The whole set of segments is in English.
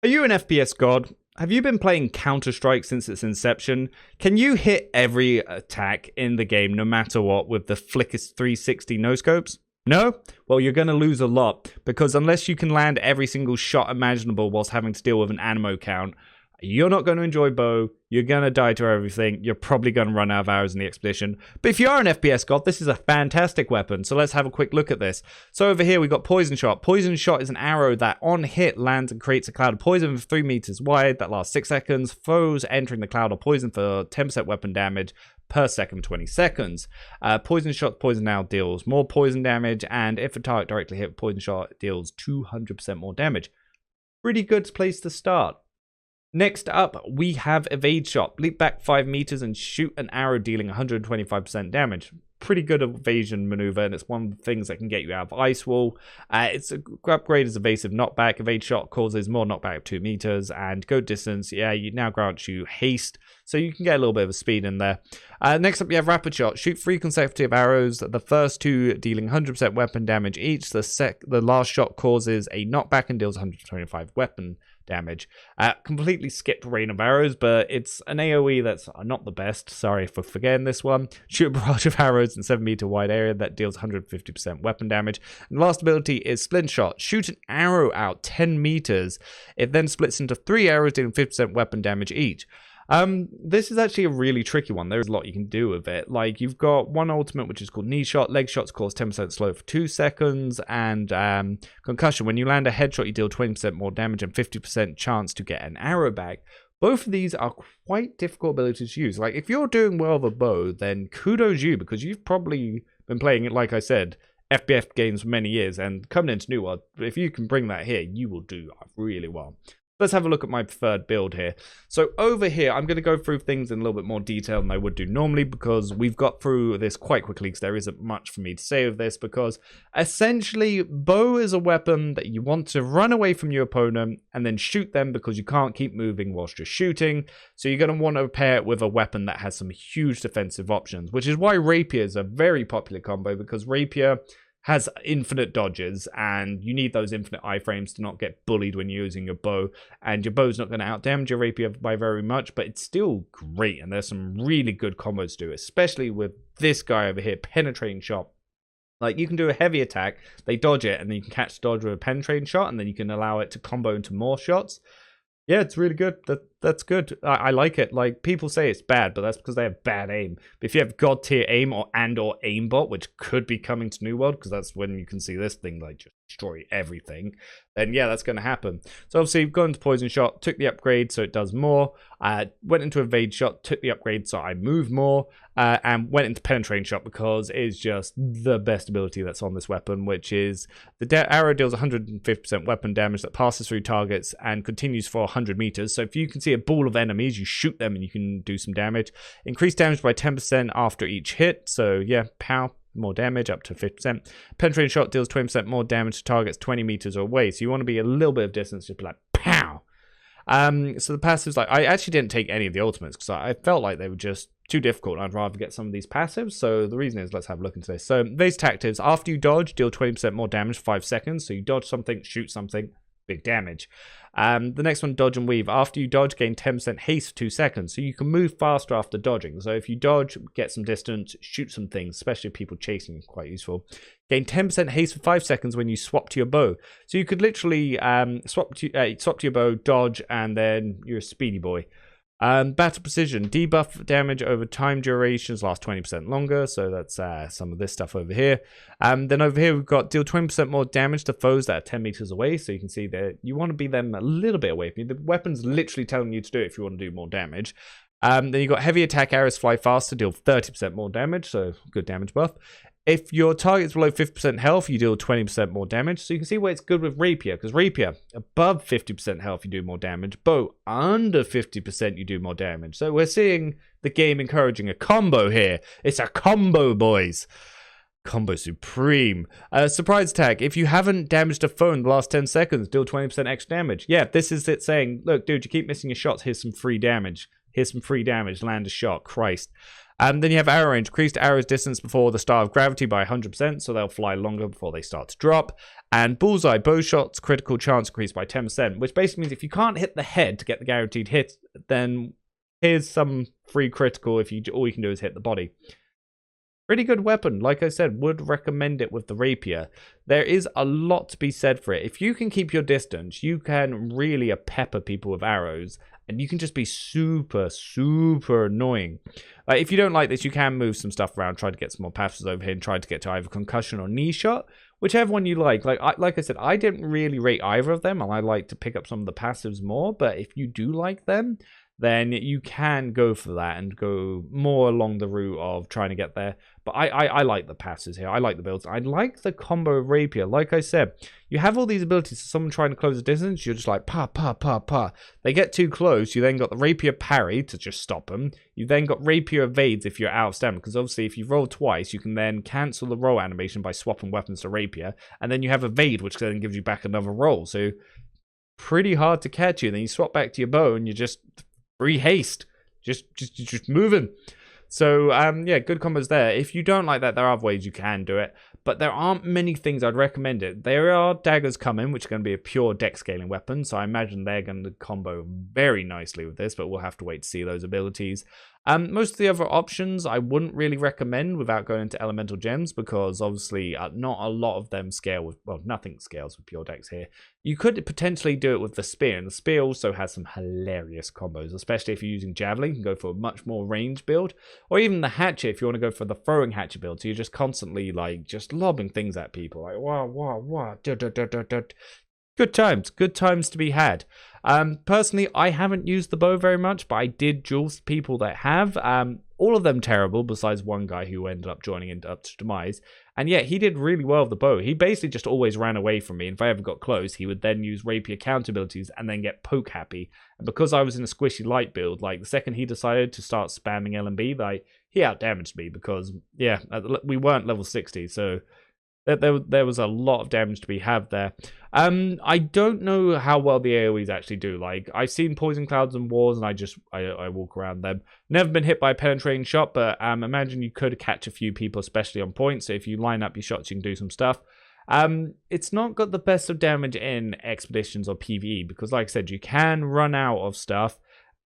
Are you an FPS god? Have you been playing Counter-Strike since its inception? Can you hit every attack in the game no matter what with the flickest 360 no-scopes? No? Well, you're going to lose a lot, because unless you can land every single shot imaginable whilst having to deal with an ammo count, you're not going to enjoy bow, you're going to die to everything, you're probably going to run out of arrows in the expedition. But if you are an FPS god, this is a fantastic weapon, so let's have a quick look at this. So over here we've got Poison Shot. Poison Shot is an arrow that on hit lands and creates a cloud of poison of 3 meters wide that lasts 6 seconds. Foes entering the cloud are poisoned for 10% weapon damage per second, 20 seconds. Poison Shot poison now deals more poison damage, and if a target directly hit with Poison Shot, it deals 200% more damage. Pretty good place to start. Next up, we have Evade Shot. Leap back 5 meters and shoot an arrow dealing 125% damage. Pretty good evasion maneuver, and it's one of the things that can get you out of Ice Wall. Its upgrade is Evasive Knockback. Evade Shot causes more knockback of 2 meters, and go distance, yeah, you now grant you haste, so you can get a little bit of a speed in there. Next up, you have Rapid Shot. Shoot 3 consecutive arrows, the first 2 dealing 100% weapon damage each. The last shot causes a knockback and deals 125 weapon damage. Completely skipped Rain of Arrows, but it's an AoE that's not the best. Sorry for forgetting this one. Shoot a barrage of arrows in 7 meter wide area that deals 150% weapon damage. And the last ability is Splint Shot. Shoot an arrow out 10 meters. It then splits into 3 arrows dealing 50% weapon damage each. This is actually a really tricky one. There's a lot you can do with it. Like, you've got one ultimate which is called Knee Shot. Leg shots cause 10% slow for 2 seconds, and Concussion. When you land a headshot, you deal 20% more damage and 50% chance to get an arrow back. Both of these are quite difficult abilities to use. Like, if you're doing well with a bow, then kudos you, because you've probably been playing it, like I said, FPS games for many years, and coming into New World, if you can bring that here, you will do really well. Let's have a look at my preferred build here. So over here, I'm going to go through things in a little bit more detail than I would do normally, because we've got through this quite quickly, because there isn't much for me to say of this, because essentially bow is a weapon that you want to run away from your opponent and then shoot them, because you can't keep moving whilst you're shooting. So you're going to want to pair it with a weapon that has some huge defensive options, which is why Rapier is a very popular combo, because Rapier has infinite dodges, and you need those infinite iframes to not get bullied when you're using your bow, and your bow's not going to outdamage your rapier by very much, but it's still great, and there's some really good combos to do, especially with this guy over here, Penetrating Shot. Like, you can do a heavy attack, they dodge it, and then you can catch the dodge with a Penetrating Shot, and then you can allow it to combo into more shots. Yeah, it's really good. That's good. I like it. Like, people say it's bad, but that's because they have bad aim. But if you have god tier aim or aimbot, which could be coming to New World, because that's when you can see this thing like just destroy everything, then yeah, that's going to happen. So obviously you've gone into Poison Shot, took the upgrade so it does more, went into Evade Shot, took the upgrade so I move more, and went into Penetrating Shot because it's just the best ability that's on this weapon, which is the arrow deals 150% weapon damage that passes through targets and continues for 100 meters. So if you can see a ball of enemies, you shoot them and you can do some damage. Increase damage by 10% after each hit. So yeah, pow, more damage up to 50%. Penetrating Shot deals 20% more damage to targets 20 meters away. So you want to be a little bit of distance, just be like pow. So the passives, like, I actually didn't take any of the ultimates because I felt like they were just too difficult. I'd rather get some of these passives. So the reason is, let's have a look into this. So these tactics, after you dodge, deal 20% more damage for 5 seconds. So you dodge something, shoot something, big damage. The next one, Dodge and Weave. After you dodge, gain 10% haste for 2 seconds. So you can move faster after dodging. So if you dodge, get some distance, shoot some things, especially people chasing, quite useful. Gain 10% haste for 5 seconds when you swap to your bow. So you could literally swap to your bow, dodge, and then you're a speedy boy. Battle Precision. Debuff damage over time durations last 20% longer. So that's some of this stuff over here. Then over here we've got deal 20% more damage to foes that are 10 meters away. So you can see that you want to be them a little bit away from you. The weapon's literally telling you to do it if you want to do more damage. Then you've got heavy attack arrows fly faster, deal 30% more damage. So good damage buff. If your target's below 50% health, you deal 20% more damage. So you can see where it's good with Rapier, because Rapier, above 50% health, you do more damage. Bow, under 50%, you do more damage. So we're seeing the game encouraging a combo here. It's a combo, boys. Combo supreme. Surprise attack. If you haven't damaged a foe in the last 10 seconds, deal 20% extra damage. Yeah, this is it saying, look, dude, you keep missing your shots. Here's some free damage. Here's some free damage. Land a shot. Christ. Then you have arrow range, increased arrows distance before the start of gravity by 100%, so they'll fly longer before they start to drop. And bullseye, bow shots, critical chance increased by 10%, which basically means if you can't hit the head to get the guaranteed hit, then here's some free critical if all you can do is hit the body. Pretty good weapon. Like I said, would recommend it with the rapier. There is a lot to be said for it. If you can keep your distance, you can really pepper people with arrows. And you can just be super, super annoying. Like, if you don't like this, you can move some stuff around, try to get some more passives over here, and try to get to either concussion or knee shot. Whichever one you like. Like I said, I didn't really rate either of them, and I like to pick up some of the passives more. But if you do like them, then you can go for that and go more along the route of trying to get there. But I like the passes here. I like the builds. I like the combo rapier. Like I said, you have all these abilities. So someone trying to close a distance, you're just like, pa, pa, pa, pa. They get too close. You then got the rapier parry to just stop them. You then got rapier evades if you're out of stamina. Because obviously if you roll twice, you can then cancel the roll animation by swapping weapons to rapier. And then you have evade, which then gives you back another roll. So pretty hard to catch you. Then you swap back to your bow and you just... free haste, just moving. So yeah, good combos there. If you don't like that, there are other ways you can do it, but there aren't many things I'd recommend it. There are daggers coming, which are going to be a pure deck scaling weapon, so I imagine they're going to combo very nicely with this, but we'll have to wait to see those abilities. Most of the other options I wouldn't really recommend without going into elemental gems, because obviously not a lot of them scale with, well, nothing scales with pure decks here. You could potentially do it with the spear, and the spear also has some hilarious combos, especially if you're using javelin. You can go for a much more range build, or even the hatchet if you want to go for the throwing hatchet build, so you're just constantly like just lobbing things at people, like wow, good times to be had. Personally, I haven't used the bow very much, but I did duel people that have. All of them terrible, besides one guy who ended up joining into up to demise. And yet, he did really well with the bow. He basically just always ran away from me. And if I ever got close, he would then use rapier counter abilities and then get poke happy. And because I was in a squishy light build, like the second he decided to start spamming LMB, like he outdamaged me because, yeah, we weren't level 60, so... There was a lot of damage to be had there. I don't know how well the AoEs actually do. Like, I've seen poison clouds and wars, and I walk around them. Never been hit by a penetrating shot, but imagine you could catch a few people, especially on point. So if you line up your shots, you can do some stuff. It's not got the best of damage in expeditions or PvE, because like I said, you can run out of stuff.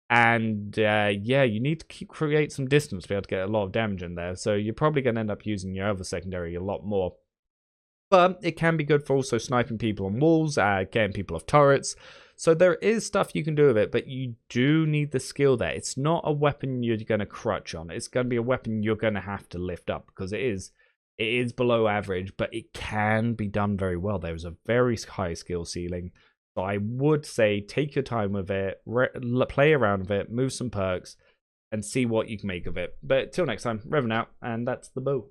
And yeah, you need to create some distance to be able to get a lot of damage in there. So you're probably going to end up using your other secondary a lot more. But it can be good for also sniping people on walls, getting people off turrets. So there is stuff you can do with it, but you do need the skill there. It's not a weapon you're going to crutch on. It's going to be a weapon you're going to have to lift up, because it is below average, but it can be done very well. There is a very high skill ceiling. So I would say take your time with it, play around with it, move some perks, and see what you can make of it. But till next time, Revan out, and that's the bow.